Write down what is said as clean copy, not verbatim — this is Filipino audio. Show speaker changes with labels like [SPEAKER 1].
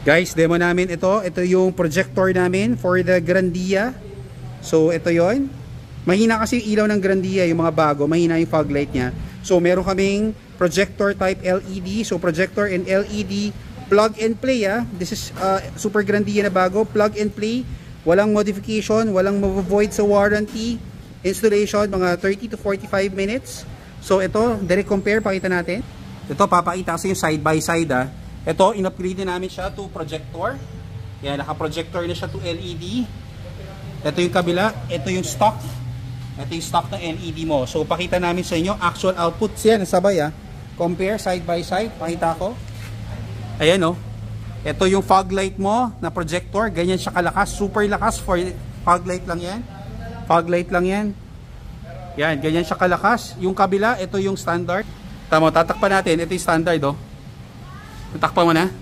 [SPEAKER 1] Guys, demo namin ito. Ito yung projector namin for the Grandia. So, ito yon. Mahina kasi yung ilaw ng Grandia, yung mga bago. Mahina yung fog light niya. So, meron kaming projector type LED. So, projector and LED plug and play. This is Super Grandia na bago. Plug and play. Walang modification. Walang ma-void sa warranty. Installation, mga 30 to 45 minutes. So, ito, direct compare. Pakita natin. Ito, papakita kasi yung side by side. Ito, in-upgrade na namin siya to projector. Yan, naka-projector na siya to LED. Ito yung kabila. Ito yung stock. Ito yung stock ng LED mo. So, pakita namin sa inyo. Actual output. Yan, sabay Compare side by side. Pakita ko. Ayan Ito yung fog light mo na projector. Ganyan siya kalakas. Super lakas for fog light lang yan. Fog light lang yan. Yan, ganyan siya kalakas. Yung kabila, ito yung standard. Tama, tatakpan natin. Ito yung standard Takpan mo na.